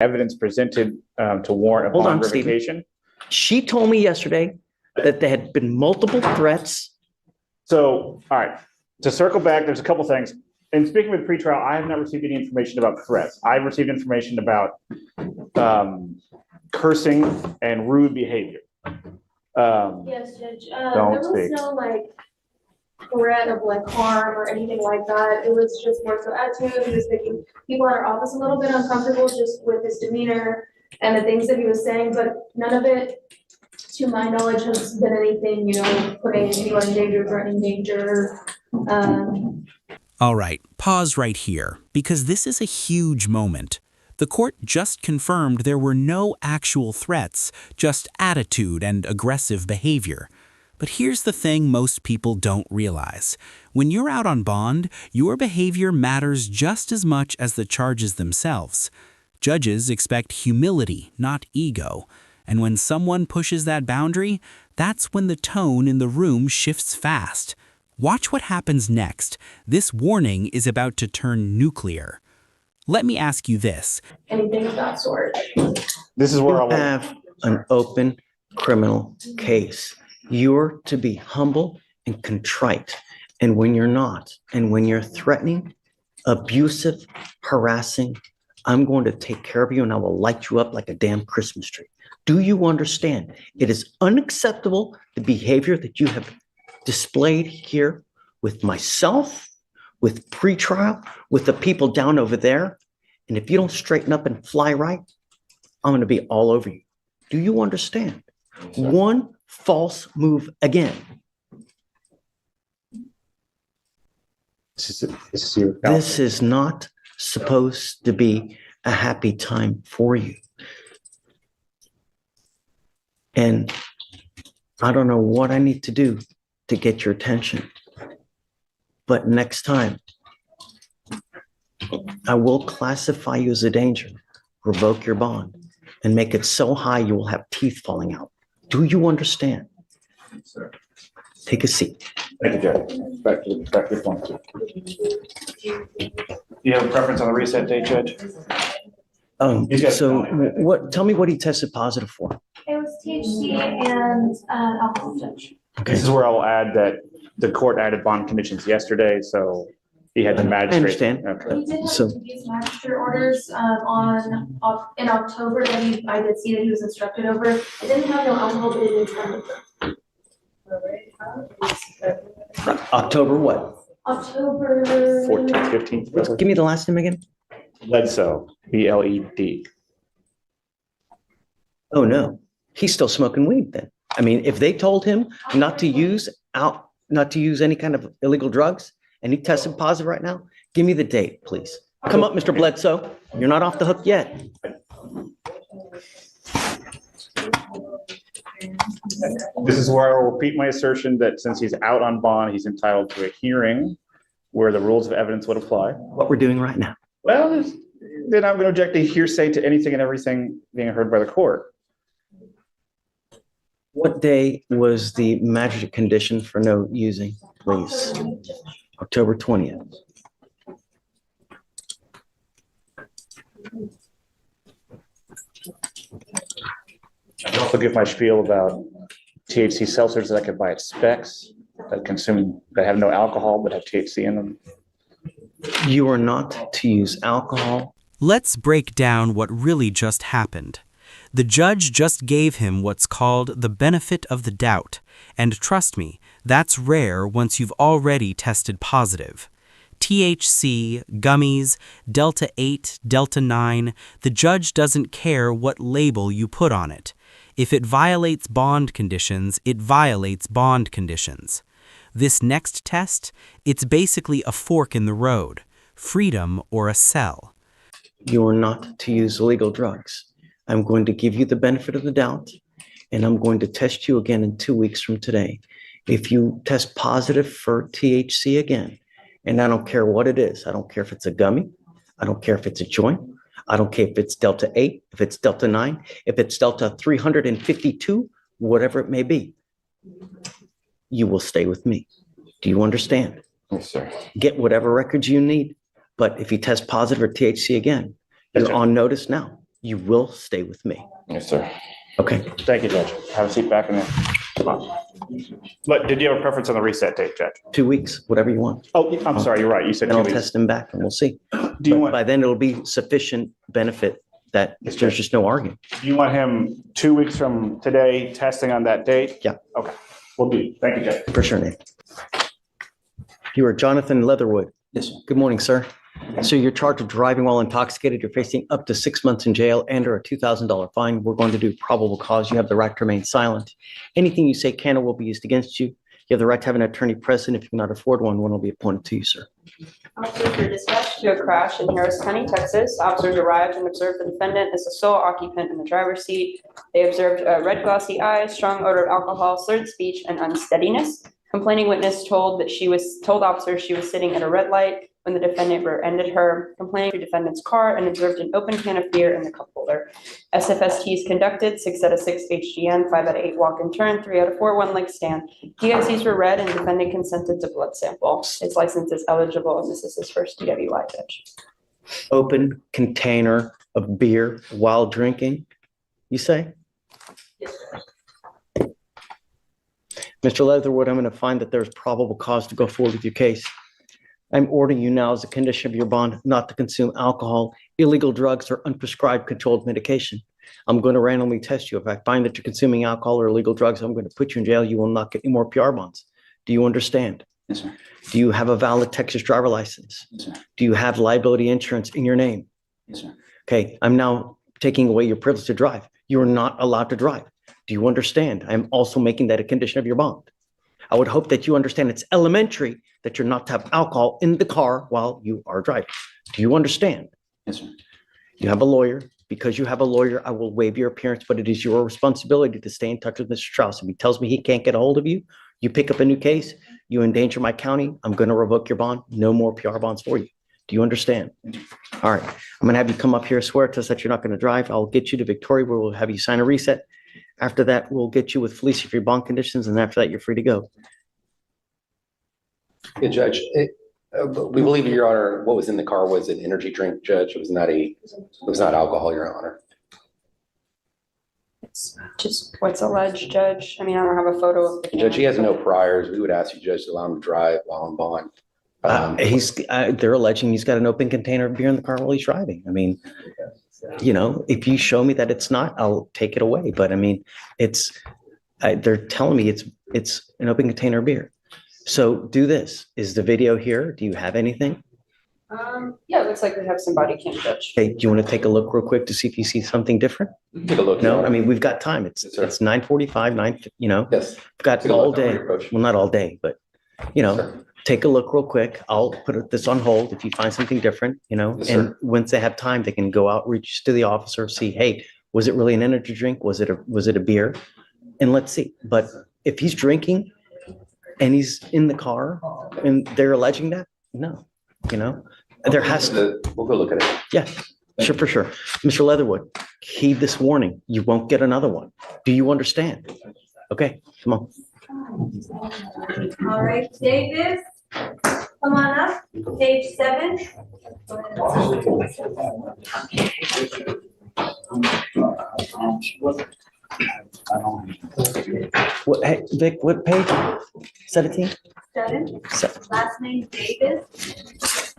evidence presented to warrant a bond revocation. She told me yesterday that there had been multiple threats. So, all right, to circle back, there's a couple things. In speaking with pretrial, I have not received any information about threats. I've received information about cursing and rude behavior. Yes, Judge. There was no like threat of like harm or anything like that. It was just more so attitude. He was making people in our office a little bit uncomfortable just with his demeanor and the things that he was saying, but none of it, to my knowledge, has been anything, putting anyone in danger, threatening danger. All right, pause right here, because this is a huge moment. The court just confirmed there were no actual threats, just attitude and aggressive behavior. But here's the thing most people don't realize. When you're out on bond, your behavior matters just as much as the charges themselves. Judges expect humility, not ego. And when someone pushes that boundary, that's when the tone in the room shifts fast. Watch what happens next. This warning is about to turn nuclear. Let me ask you this. Anything of that sort. This is where I have an open criminal case. You're to be humble and contrite. And when you're not, and when you're threatening, abusive, harassing, I'm going to take care of you and I will light you up like a damn Christmas tree. Do you understand? It is unacceptable, the behavior that you have displayed here with myself, with pretrial, with the people down over there. And if you don't straighten up and fly right, I'm going to be all over you. Do you understand? One false move again. This is not supposed to be a happy time for you. And I don't know what I need to do to get your attention. But next time, I will classify you as a danger, revoke your bond, and make it so high you will have teeth falling out. Do you understand? Sir. Take a seat. Thank you, Judge. Back to the point. Do you have a preference on the reset date, Judge? Tell me what he tested positive for. It was THC and alcohol, Judge. Okay. This is where I will add that the court added bond conditions yesterday, so he had the magistrate. I understand. Okay. He did have these magistrate orders in October that I did see that he was instructed over. It didn't have no alcohol, but it did have October what? October 14th, 15th. Give me the last name again. Bledsoe, BLED. Oh no, he's still smoking weed then. I mean, if they told him not to use any kind of illegal drugs and he tested positive right now, give me the date, please. Come up, Mr. Bledsoe. You're not off the hook yet. This is where I will repeat my assertion that since he's out on bond, he's entitled to a hearing where the rules of evidence would apply. What we're doing right now. Well, then I'm going to object to hearsay to anything and everything being heard by the court. What day was the magistrate condition for no using, please? October 20th. I also give my spiel about THC seltzers that I could buy at Specs that have no alcohol but have THC in them. You are not to use alcohol. Let's break down what really just happened. The judge just gave him what's called the benefit of the doubt, and trust me, that's rare once you've already tested positive. THC, gummies, Delta 8, Delta 9, the judge doesn't care what label you put on it. If it violates bond conditions, it violates bond conditions. This next test, it's basically a fork in the road, freedom or a cell. You are not to use illegal drugs. I'm going to give you the benefit of the doubt, and I'm going to test you again in 2 weeks from today. If you test positive for THC again, and I don't care what it is, I don't care if it's a gummy, I don't care if it's a joint, I don't care if it's Delta 8, if it's Delta 9, if it's Delta 352, whatever it may be, you will stay with me. Do you understand? Yes, sir. Get whatever records you need, but if you test positive for THC again, you're on notice now. you will stay with me. Yes, sir. Okay. Thank you, Judge. Have a seat back in there. Come on. But did you have a preference on the reset date, Judge? 2 weeks, whatever you want. Oh, I'm sorry, you're right. You said And 2 I'll weeks. test him back and we'll see. Do you But want, by then it'll be sufficient benefit that Yes, there's Judge. just no argument. do you want him 2 weeks from today testing on that date? Yeah. Okay. Will do. Thank you, Judge. For sure, Nate. You are Jonathan Leatherwood. Yes, sir. Good morning, sir. So you're charged with driving while intoxicated. You're facing up to 6 months in jail and or a $2,000 fine. We're going to do probable cause. You have the right to remain silent. Anything you say can or will be used against you. You have the right to have an attorney present. If you cannot afford one will be appointed to you, sir. Officers were dispatched to a crash in Harris County, Texas. Officers arrived and observed the defendant as the sole occupant in the driver's seat. They observed red glossy eyes, strong odor of alcohol, slurred speech, and unsteadiness. Complaining witness told officers she was sitting at a red light when the defendant rear-ended her, complaining to defendant's car, and observed an open can of beer in the cup holder. SFSTs conducted 6 out of 6 HGN, 5 out of 8 walk and turn, 3 out of 4 one-leg stand. DICs were read and defendant consented to blood sample. His license is eligible and this is his first DWI, Judge. Open container of beer while drinking, you say? Mr. Leatherwood, I'm going to find that there's probable cause to go forward with your case. I'm ordering you now as a condition of your bond not to consume alcohol, illegal drugs, or unprescribed controlled medication. I'm going to randomly test you. If I find that you're consuming alcohol or illegal drugs, I'm going to put you in jail. You will not get any more PR bonds. Do you understand? Yes, sir. Do you have a valid Texas driver license? Yes, sir. Do you have liability insurance in your name? Yes, sir. Okay, I'm now taking away your privilege to drive. You are not allowed to drive. Do you understand? I'm also making that a condition of your bond. I would hope that you understand it's elementary that you're not to have alcohol in the car while you are driving. Do you understand? Yes, sir. You have a lawyer. Because you have a lawyer, I will waive your appearance, but it is your responsibility to stay in touch with Mr. Strauss. If he tells me he can't get a hold of you, you pick up a new case, you endanger my county, I'm going to revoke your bond. No more PR bonds for you. Do you understand? All right. I'm going to have you come up here, swear to us that you're not going to drive. I'll get you to Victoria where we'll have you sign a reset. After that, we'll get you with Fleischer for your bond conditions. And after that, you're free to go. Yeah, Judge, we believe, Your Honor, what was in the car was an energy drink, Judge. It was not alcohol, Your Honor. It's just what's alleged, Judge. I mean, I don't have a photo of the can. Judge, he has no priors. We would ask you, Judge, to allow him to drive while on bond. They're alleging he's got an open container of beer in the car while he's driving. I mean, you know, if you show me that it's not, I'll take it away. But I mean, they're telling me it's an open container of beer. So do this. Is the video here? Do you have anything? Yeah, it looks like we have some body cam, Judge. Okay, do you want to take a look real quick to see if you see something different? Take a look. Your No, Honor. I mean, we've got time. It's Yes, sir. 9:45, you know, Yes. we've got Take a all look. Don't day. approach. Well, not all day, but you know, Sir. take a look real quick. I'll put this on hold if you find something different, you know, Yes, and sir. once they have time, they can go out, reach to the officer, see, hey, was it really an energy drink? Was it a beer? And let's see. But if he's drinking and he's in the car and they're alleging that, no, you know, there has to, We'll go look at it. yeah, sure, for sure. Mr. Leatherwood, heed this warning. You won't get another one. Do you understand? Okay, come on. All right, Davis, come on up, page 7. What, hey, Vic, what page? 17? 7, Se- last name Davis.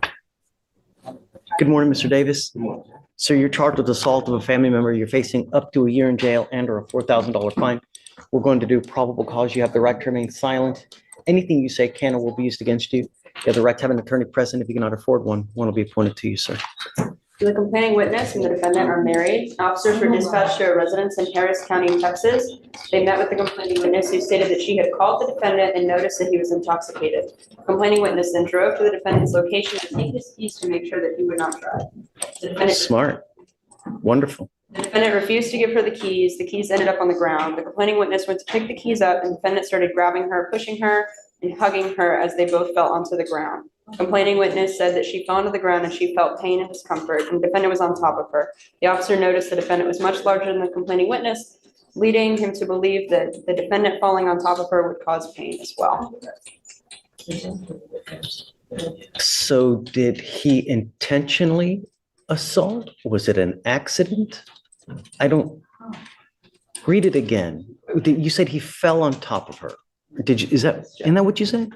Good morning, Mr. Davis. So you're charged with assault of a family member. You're facing up to a year in jail and or a $4,000 fine. We're going to do probable cause. You have the right to remain silent. Anything you say can or will be used against you. You have the right to have an attorney present. If you cannot afford one will be appointed to you, sir. The complaining witness and the defendant are married. Officers were dispatched to a residence in Harris County, Texas. They met with the complaining witness who stated that she had called the defendant and noticed that he was intoxicated. Complaining witness then drove to the defendant's location to take his keys to make sure that he would not drive. Smart. Wonderful. The defendant refused to give her the keys. The keys ended up on the ground. The complaining witness went to pick the keys up and the defendant started grabbing her, pushing her, and hugging her as they both fell onto the ground. Complaining witness said that she fell onto the ground and she felt pain and discomfort, and the defendant was on top of her. The officer noticed the defendant was much larger than the complaining witness, leading him to believe that the defendant falling on top of her would cause pain as well. So did he intentionally assault? Was it an accident? I don't, read it again. You said he fell on top of her. Did you, isn't that what you said?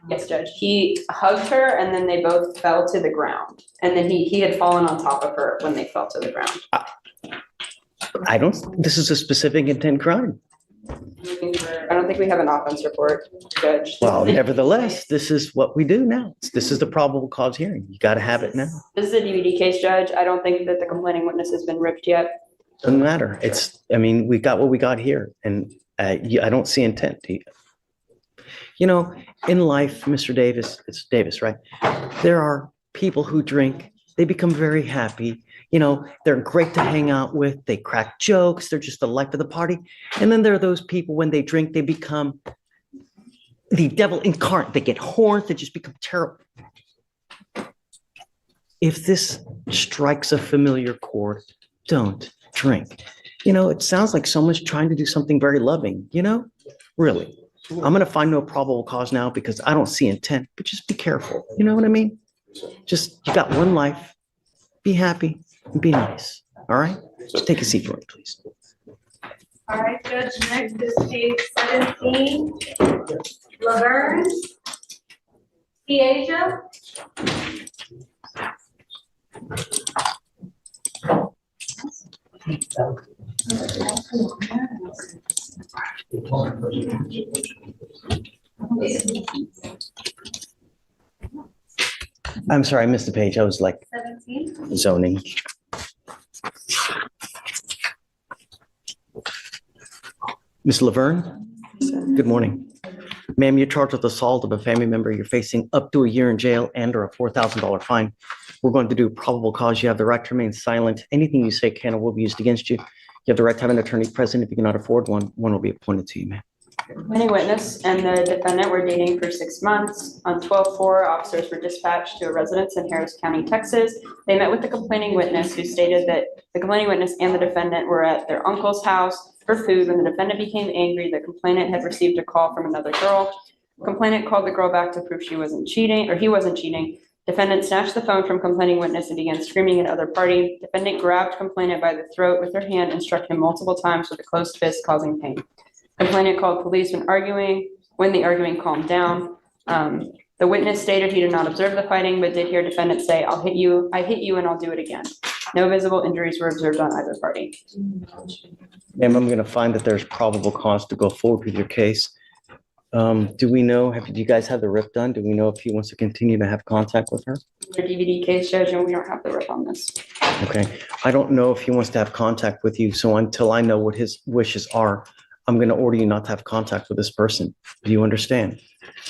Yes, Judge. He hugged her and then they both fell to the ground. And then he had fallen on top of her when they fell to the ground. This is a specific intent crime. I don't think we have an offense report, Judge. Well, nevertheless, this is what we do now. This is the probable cause hearing. You got to have it now. This is a DVD case, Judge. I don't think that the complaining witness has been ripped yet. Doesn't matter. We got what we got here, and I don't see intent. You know, in life, Mr. Davis, it's Davis, right? There are people who drink, they become very happy. You know, they're great to hang out with. They crack jokes. They're just the life of the party. And then there are those people, when they drink, they become the devil incarnate. They get horns. They just become terrible. If this strikes a familiar chord, don't drink. You know, it sounds like someone's trying to do something very loving, you know, really. I'm going to find no probable cause now because I don't see intent, but just be careful. You know what I mean? Just, you got one life. Be happy and be nice. All right? Just take a seat for me, please. All right, Judge, next is case 17, Laverne, Asia. I'm sorry, I missed the page. I was like 17. zoning. Ms. Laverne, good morning. Ma'am, you're charged with assault of a family member. You're facing up to a year in jail and or a $4,000 fine. We're going to do probable cause. You have the right to remain silent. Anything you say can or will be used against you. You have the right to have an attorney present. If you cannot afford one, one will be appointed to you, ma'am. Complaining witness and the defendant were dating for 6 months. On 12/4, officers were dispatched to a residence in Harris County, Texas. They met with the complaining witness, who stated that the complaining witness and the defendant were at their uncle's house for food when the defendant became angry. The complainant had received a call from another girl. Complainant called the girl back to prove she wasn't cheating, or he wasn't cheating. Defendant snatched the phone from complaining witness and began screaming at other party. Defendant grabbed complainant by the throat with her hand and struck him multiple times with a closed fist, causing pain. Complainant called police when the arguing calmed down. The witness stated he did not observe the fighting, but did hear defendant say, I hit you, and I'll do it again. No visible injuries were observed on either party. Ma'am, I'm going to find that there's probable cause to go forward with your case. Do we know, do you guys have the rip done? Do we know if he wants to continue to have contact with her? The DVD case, Judge, and we don't have the rip on this. Okay. I don't know if he wants to have contact with you. So until I know what his wishes are, I'm going to order you not to have contact with this person. Do you understand?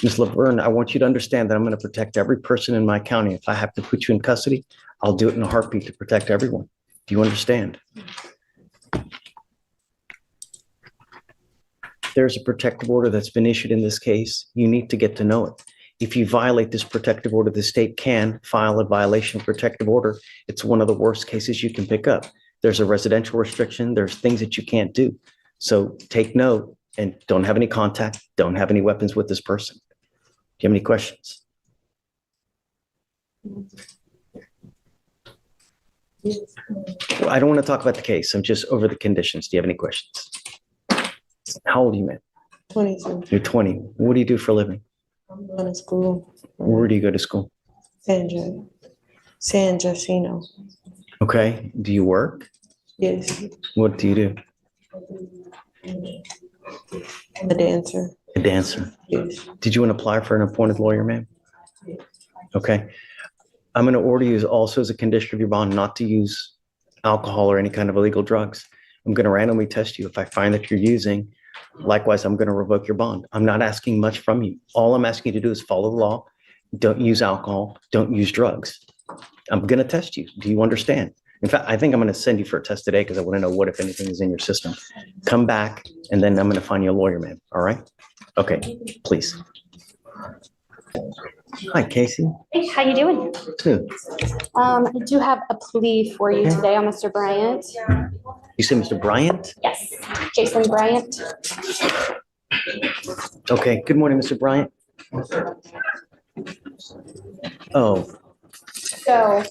Ms. Laverne, I want you to understand that I'm going to protect every person in my county. If I have to put you in custody, I'll do it in a heartbeat to protect everyone. Do you understand? There's a protective order that's been issued in this case. You need to get to know it. If you violate this protective order, the state can file a violation of protective order. It's one of the worst cases you can pick up. There's a residential restriction. There's things that you can't do. So take note and don't have any contact. Don't have any weapons with this person. Do you have any questions? Well, I don't want to talk about the case. I'm just over the conditions. Do you have any questions? How old are you, man? 22. You're 20. What do you do for a living? I'm going to school. Where do you go to school? San Jacinto. Okay. Do you work? Yes. What do you do? A dancer. A dancer. Yes. Did you want to apply for an appointed lawyer, ma'am? Okay. I'm going to order you also as a condition of your bond not to use alcohol or any kind of illegal drugs. I'm going to randomly test you. If I find that you're using, likewise, I'm going to revoke your bond. I'm not asking much from you. All I'm asking you to do is follow the law. Don't use alcohol. Don't use drugs. I'm going to test you. Do you understand? In fact, I think I'm going to send you for a test today because I want to know what, if anything, is in your system. Come back, and then I'm going to find you a lawyer, ma'am. All right? Okay, please. Hi, Casey. Hey, how you doing? Good. I do have a plea for you today on Mr. Bryant. You say Mr. Bryant? Yes, Jason Bryant. Okay, good morning, Mr. Bryant. Oh, So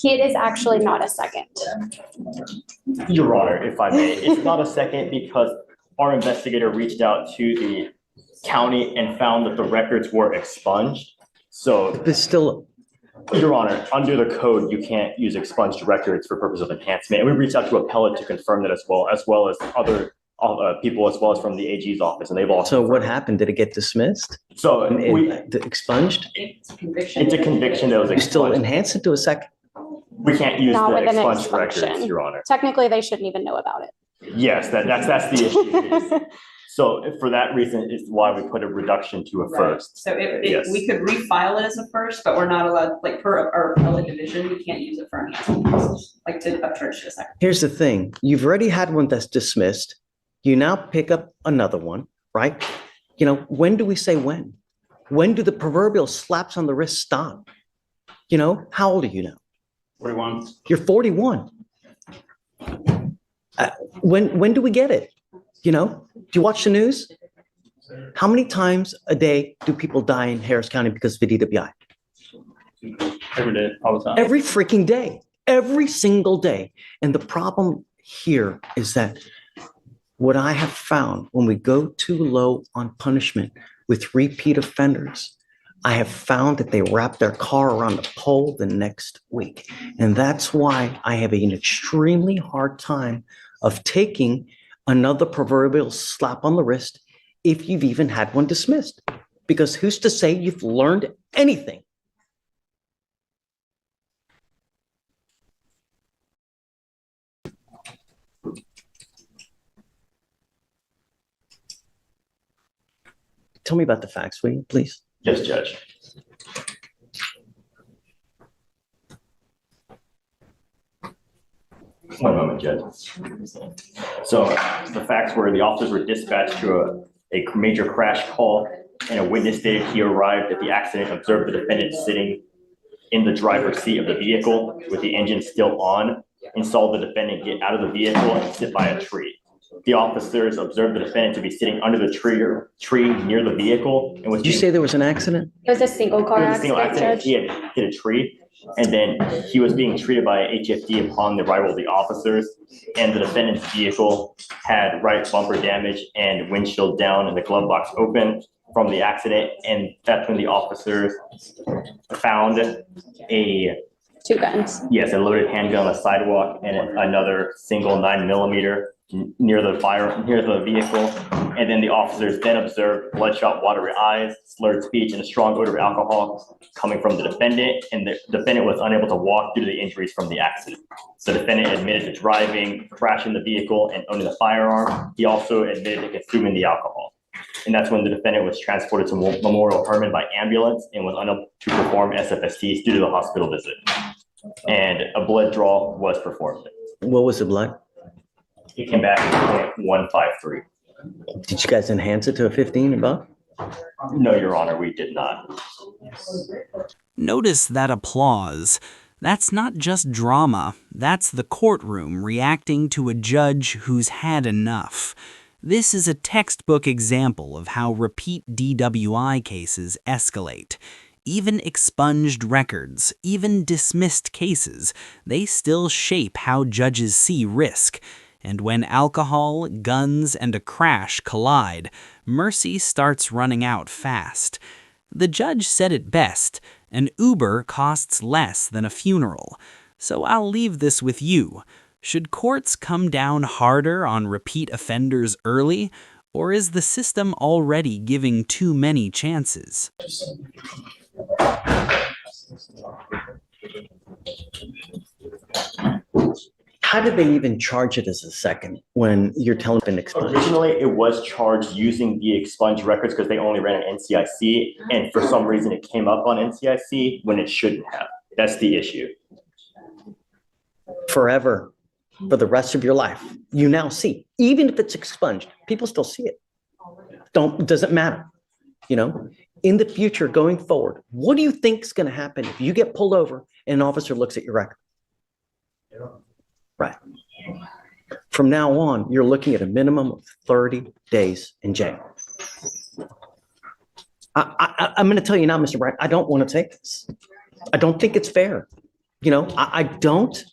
It is actually not a second. Your Honor, if I may, it's not a second because our investigator reached out to the county and found that the records were expunged. So, There's still, Your Honor, under the code, you can't use expunged records for purpose of enhancement. And we reached out to appellate to confirm that as well as other people, as well as from the AG's office, and they've all. so what happened? Did it get dismissed? So Expunged? It's a conviction. it's a conviction that was You still expunged. enhance it to a second? We can't use Not the with an expunged records, expunction. Your Honor. Technically, they shouldn't even know about it. Yes, that's the issue. So for that reason is why we put a reduction to a first. So Yes. we could refile it as a first, but we're not allowed, like, per our appellate division, we can't use it for enhancement cases, like to upcharge to a second. Here's the thing. You've already had one that's dismissed. You now pick up another one, right? You know, when do we say when? When do the proverbial slaps on the wrist stop? You know, how old are you now? 41. You're 41. When do we get it? You know, do you watch the news? How many times a day do people die in Harris County because of the DWI? Every day, all the time. Every freaking day, every single day. And the problem here is that what I have found when we go too low on punishment with repeat offenders, I have found that they wrap their car around the pole the next week. And that's why I have an extremely hard time of taking another proverbial slap on the wrist if you've even had one dismissed. Because who's to say you've learned anything? Tell me about the facts, will you, please? Yes, Judge. One moment, Judge. So the facts were the officers were dispatched to a major crash call, and a witness stated he arrived at the accident, observed the defendant sitting in the driver's seat of the vehicle with the engine still on, and saw the defendant get out of the vehicle and sit by a tree. The officers observed the defendant to be sitting under the tree near the vehicle and was. Did you say there was an accident? It was a single car It was a single accident, accident. Judge. He had hit a tree, and then he was being treated by HFD upon the arrival of the officers. And the defendant's vehicle had right bumper damage and windshield down and the glove box open from the accident. And that's when the officers found Two guns. a loaded handgun on the sidewalk and another single 9mm near the vehicle. And then the officers then observed bloodshot, watery eyes, slurred speech, and a strong odor of alcohol coming from the defendant. And the defendant was unable to walk due to the injuries from the accident. The defendant admitted to driving, crashing the vehicle, and owning the firearm. He also admitted to consuming the alcohol. And that's when the defendant was transported to Memorial Hermann by ambulance and was unable to perform SFSTs due to the hospital visit. And a blood draw was performed. What was the blood? It came back at 0.153. Did you guys enhance it to a 15 above? No, Your Honor, we did not. Notice that applause. That's not just drama. That's the courtroom reacting to a judge who's had enough. This is a textbook example of how repeat DWI cases escalate. Even expunged records, even dismissed cases, they still shape how judges see risk. And when alcohol, guns, and a crash collide, mercy starts running out fast. The judge said it best, an Uber costs less than a funeral. So I'll leave this with you. Should courts come down harder on repeat offenders early, or is the system already giving too many chances? How did they even charge it as a second when you're telling them expunged? Originally, it was charged using the expunged records because they only ran an NCIC, and for some reason it came up on NCIC when it shouldn't have. That's the issue. Forever, for the rest of your life, you now see, even if it's expunged, people still see it. Doesn't matter. You know, in the future, going forward, what do you think is going to happen if you get pulled over and an officer looks at your record? Right. From now on, you're looking at a minimum of 30 days in jail. I'm going to tell you now, Mr. Bright, I don't want to take this. I don't think it's fair. I don't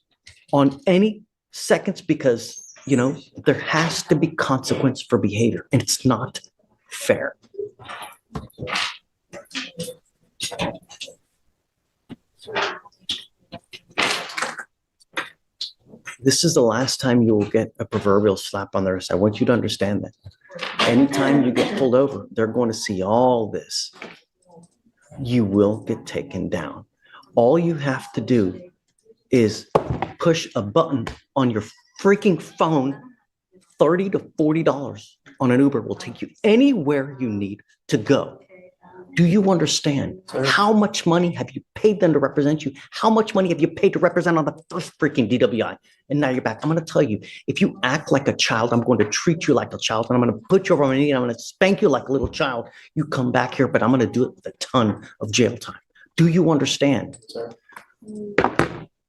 on any seconds because, there has to be consequence for behavior and it's not fair. This is the last time you will get a proverbial slap on the wrist. I want you to understand that. Anytime you get pulled over, they're going to see all this. You will get taken down. All you have to do is push a button on your freaking phone. $30 to $40 on an Uber will take you anywhere you need to go. Do you understand how much money have you paid them to represent you? How much money have you paid to represent on the first freaking DWI? And now you're back. I'm going to tell you, if you act like a child, I'm going to treat you like a child and I'm going to put you over on my knee and I'm going to spank you like a little child. You come back here, but I'm going to do it with a ton of jail time. Do you understand?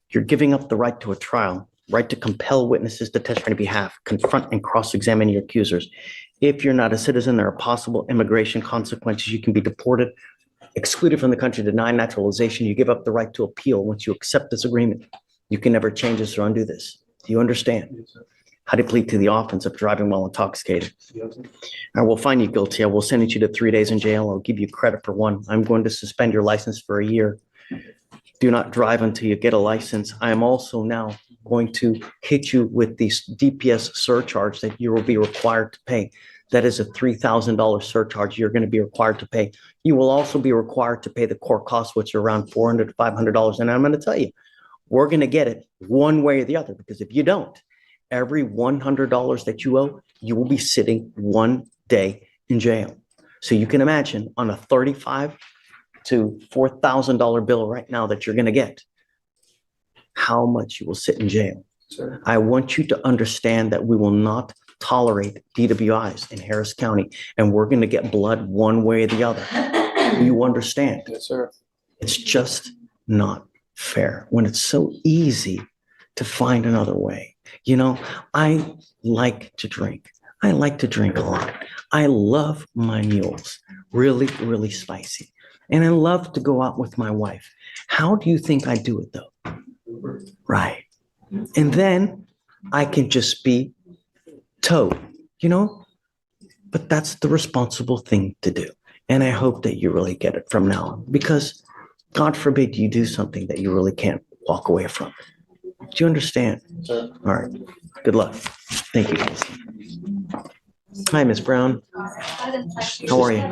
You're giving up the right to a trial, right to compel witnesses to testify on your behalf, confront and cross-examine your accusers. If you're not a citizen, there are possible immigration consequences. You can be deported, excluded from the country, denied naturalization. You give up the right to appeal once you accept this agreement. You can never change this or undo this. Do you understand? How to plead to the offense of driving while intoxicated. I will find you guilty. I will send you to 3 days in jail. I'll give you credit for 1. I'm going to suspend your license for a year. Do not drive until you get a license. I am also now going to hit you with the DPS surcharge that you will be required to pay. That is a $3,000 surcharge you're going to be required to pay. You will also be required to pay the court costs, which are around $400 to $500. And I'm going to tell you, we're going to get it one way or the other, because if you don't, every $100 that you owe, you will be sitting 1 day in jail. So you can imagine on a $35,000 to $4,000 bill right now that you're going to get, how much you will sit in jail. Sure. I want you to understand that we will not tolerate DWIs in Harris County, and we're going to get blood one way or the other. Do you understand? Yes, sir. It's just not fair when it's so easy to find another way. I like to drink. I like to drink a lot. I love my meals really, really spicy. And I love to go out with my wife. How do you think I do it though? Right. And then I can just be towed, but that's the responsible thing to do. And I hope that you really get it from now on, because God forbid you do something that you really can't walk away from. Do you understand? Sure. All right. Good luck. Thank you. Hi, Miss Brown. How are you?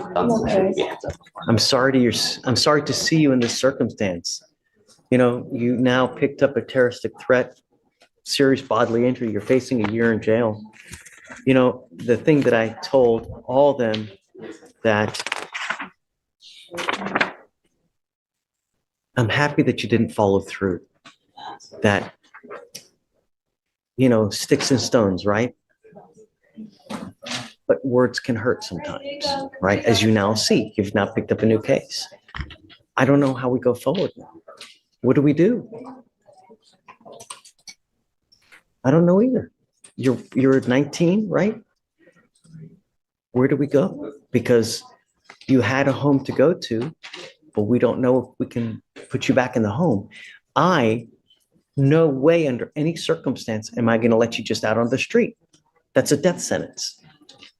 I'm sorry to see you in this circumstance. You now picked up a terroristic threat, serious bodily injury. You're facing a year in jail. The thing that I told all them that I'm happy that you didn't follow through. That, sticks and stones, right? But words can hurt sometimes, right? As you now see, you've now picked up a new case. I don't know how we go forward now. What do we do? I don't know either. You're 19, right? Where do we go? Because you had a home to go to, but we don't know if we can put you back in the home. No way under any circumstance am I going to let you just out on the street. That's a death sentence.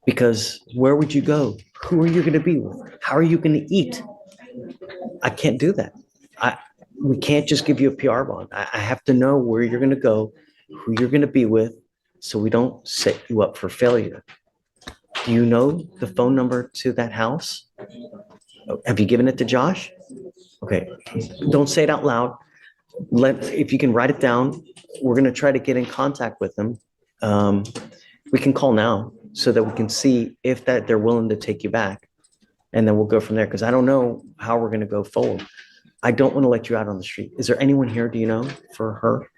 Because where would you go? Who are you going to be with? How are you going to eat? I can't do that. We can't just give you a PR bond. I have to know where you're going to go, who you're going to be with, so we don't set you up for failure. Do you know the phone number to that house? Have you given it to Josh? Okay. Don't say it out loud. If you can write it down, we're going to try to get in contact with them. We can call now so that we can see if they're willing to take you back, and then we'll go from there, because I don't know how we're going to go forward. I don't want to let you out on the street. Is there anyone here, do you know, for her?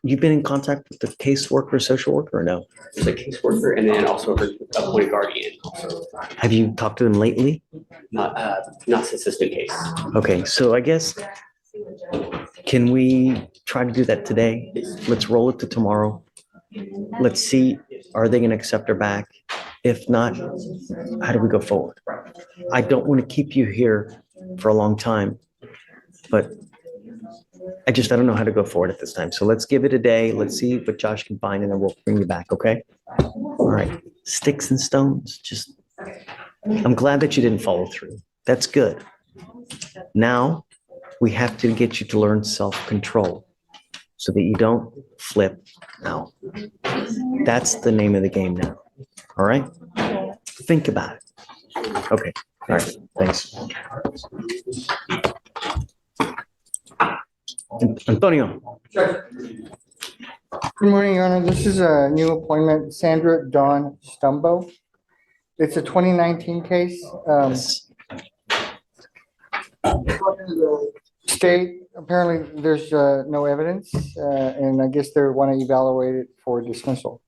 You've been in contact with the caseworker, social worker, or no? There's a caseworker and then also her appointed guardian. Have you talked to them lately? Not since this new case. Okay, so I guess, can we try to do that today? Let's roll it to tomorrow. Let's see, are they going to accept her back? If not, how do we go forward? I don't want to keep you here for a long time. But I don't know how to go forward at this time. So let's give it a day. Let's see what Josh can find and then we'll bring you back, okay? All right, sticks and stones, I'm glad that you didn't follow through. That's good. Now, we have to get you to learn self-control so that you don't flip out. That's the name of the game now, all right? Think about it. Okay, all right, thanks. Antonio. Good morning, Your Honor. This is a new appointment, Sandra Dawn Stumbo. It's a 2019 case. State, apparently there's no evidence, and I guess they want to evaluate it for dismissal.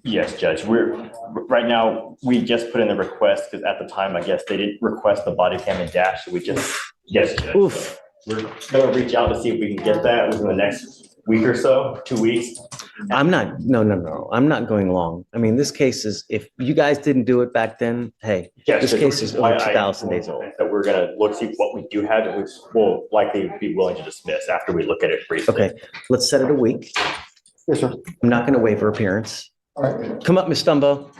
Yes, Judge. Right now, we just put in the request because at the time, I guess they didn't request the body cam and dash. So we just, yes, Judge. Oof. We're gonna reach out to see if we can get that within the next week or so, 2 weeks. No. I'm not going long. I mean, this case is, if you guys didn't do it back then, hey, Yes, this Judge, case is why over I- 2,000 days old. That we're gonna look, see what we do have, and we will likely be willing to dismiss after we look at it briefly. Okay, let's set it a week. Yes, sir. I'm not going to waive her appearance. All right. Come up, Ms. Stumbo.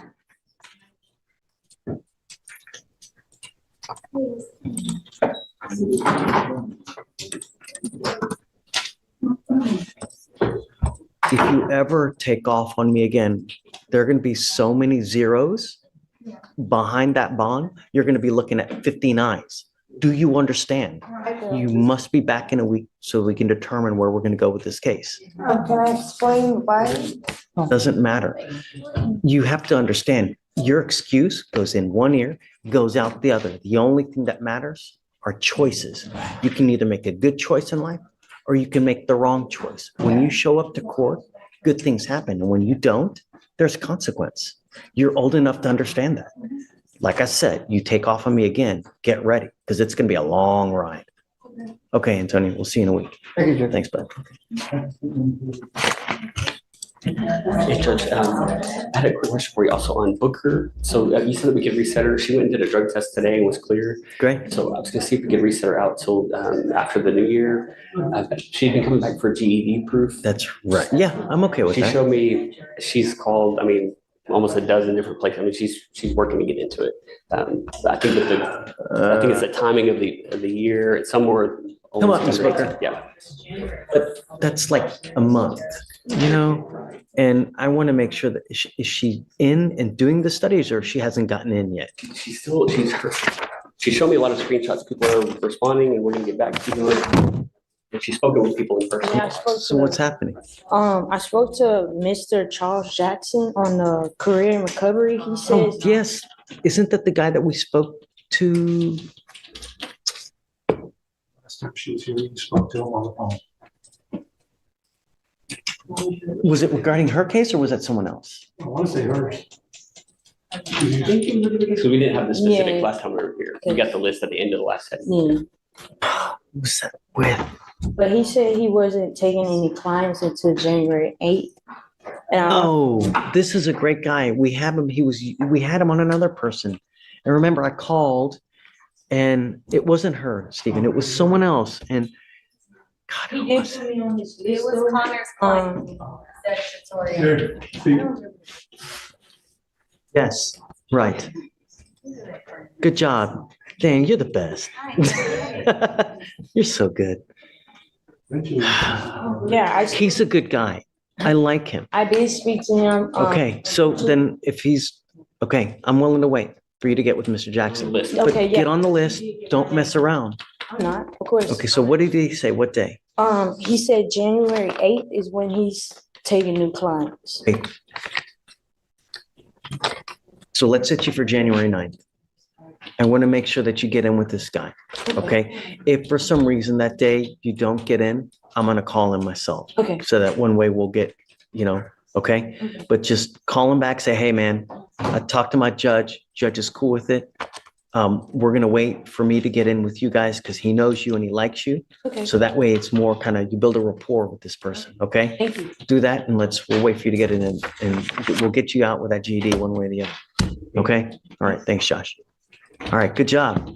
If you ever take off on me again, there are going to be so many zeros behind that bond. You're going to be looking at 15 eyes. Do you understand? You must be back in a week so we can determine where we're going to go with this case. Can I explain why? Doesn't matter. You have to understand, your excuse goes in one ear, goes out the other. The only thing that matters are choices. You can either make a good choice in life or you can make the wrong choice. When you show up to court, good things happen. And when you don't, there's consequence. You're old enough to understand that. Like I said, you take off on me again, get ready, because it's going to be a long ride. Okay, Antonio, we'll see you in a week. Thank you, Judge. Thanks, bud. Hey, Judge, I had a quick question for you also on Booker. So you said that we could reset her. She went and did a drug test today and was clear. Great. So I was gonna see if we could reset her out till after the new year. She'd been coming back for GED proof. That's right. Yeah, I'm okay with She that. showed me, she's called, almost a dozen different places. She's working to get into it. I think that I think it's the timing of the year. It's somewhere. Come on, Ms. Booker. Yeah. But that's like a month, and I want to make sure that, is she in and doing the studies or she hasn't gotten in yet? She showed me a lot of screenshots. People are responding and we're gonna get back to you. And she's spoken with people in person. Yeah, I spoke So to, what's happening? I spoke to Mr. Charles Jackson on the career and recovery. He Oh, says, yes. Isn't that the guy that we spoke to? Last time she was here, you spoke to him on the phone. Was it regarding her case or was that someone else? I want to say hers. So we didn't have the specific Yeah. last time we were here. We got the list at the end of the last setting. yeah. Who's that with? But he said he wasn't taking any clients until January 8th. And Oh, this is a great guy. We have him. We had him on another person. And remember, I called and it wasn't her, Stephen. It was someone else. And God, who was it? me on his It was Connor's client. Here, see, Yes, right. Good job. Dang, you're the best. You're so good. Yeah, He's a good guy. I like him. I did speak to him. Okay, so then if he's, okay, I'm willing to wait for you to get with Mr. Jackson. List. But Okay, yeah. get on the list. Don't mess around. I'm not, of course. Okay, so what did he say? What day? He said January 8th is when he's taking new clients. Okay. So let's set you for January 9th. I want to make sure that you get in with this guy, okay? If for some reason that day you don't get in, I'm going to call him myself. Okay. So that one way we'll get, okay? But just call him back, say, hey, man, I talked to my judge. Judge is cool with it. We're going to wait for me to get in with you guys because he knows you and he likes you. Okay. So that way it's more kind of, you build a rapport with this person, okay? Thank you. Do that and we'll wait for you to get in and we'll get you out with that GED one way or the other. Okay? All right. Thanks, Josh. All right. Good job.